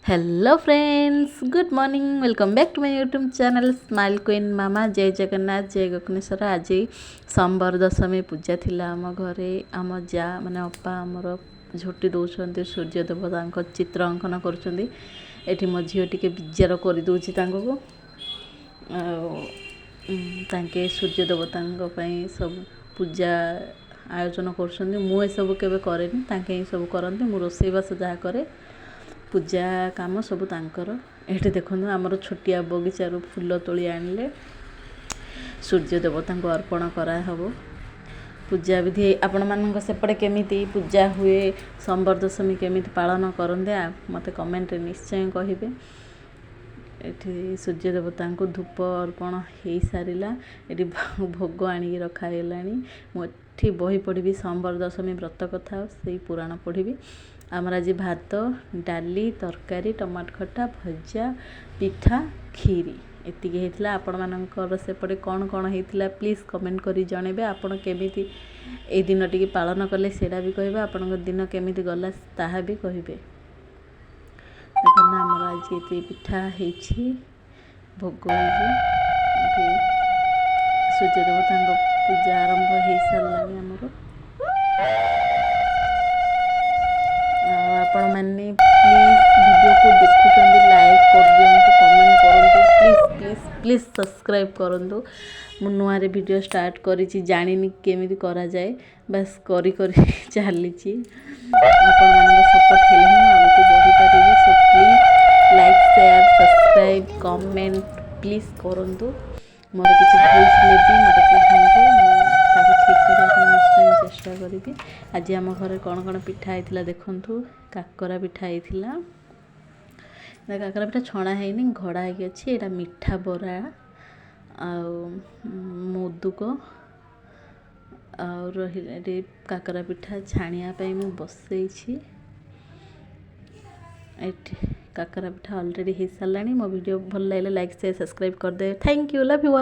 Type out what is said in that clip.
Hello friends, good morning. Welcome back to my YouTube channel smile queen मामा। जय जगन्नाथ, जय गोकर्णेश्वर। आज संबर दशमी पूजा थिला आम घरे। आम जा माने अप्पा आमर झोटी दौरान सूर्य देवता चित्र अंकन कर मो झील टी विजार करदे ताके सूर्य देवता सब पूजा आयोजन कर सब केवे करेनि, ताके सब करते। मु रोसईबास जहाँ करे पूजा काम सब तांकर। एठी देखो आमर छोटिया बगीचारू फूल तोली आनिले सूर्य देवता को अर्पण करा हबो। पूजा विधि आपण मानक सेपटे केमिति पूजा हुए, संबर दशमी केमिति पालन करते मते कमेंट रे निश्चय कहिबे। एठी सूर्य देवता को धूप अर्पण हो सारा। ये भोग आनी रखागलानी। मुझे बही पढ़ी संबर दशमी व्रत कथा से पुराण पढ़ी। आमर आज भात, डाली, तरकारी, टमाटो खटा, भजा, पिठा, खीरी एतिक होता। आपण मानकर सेपटे कौन कौन होता प्लीज कमेंट करी जनइबे। आपण केमिति ए दिन टी पालन कले सेटा भी कहबे। आपण दिन केमिति गला ताहा भी कहबे। देखो आमर आज ये पिठा होगी, भोग होगी। सूर्य देवता पूजा आरंभ हो सारा आमर। आपण मैंने प्लीज वीडियो को देखुं लाइक कर दिंतु, कमेंट करूँ, प्लीज प्लीज प्लीज सब्सक्राइब करूँ। मु नुआ वीडियो स्टार्ट करी जानी केमिति करा जाए, बस करी करी चली। आपण मान सपोर्ट हेले ही आगे को बढ़ी पारि। So please like, share, subscribe, comment please करूँ। मोर किसी भूल भी मत कहतु, ठीक करने निश्चय चेष्टा करी। आज आम घर कौन कौन पिठा होता देखु। काकरा पिठा होता, काकरा पिठा छणा है घड़ा है अच्छी। यहाँ मिठा बरा मोदुक और काकरा पिठा छाणियापाई मैं बसई। काकरा पिठा ऑलरेडी हो सारा। मो वीडियो भल लगे लाइक शेयर सब्सक्राइब कर दे। Thank you, love you.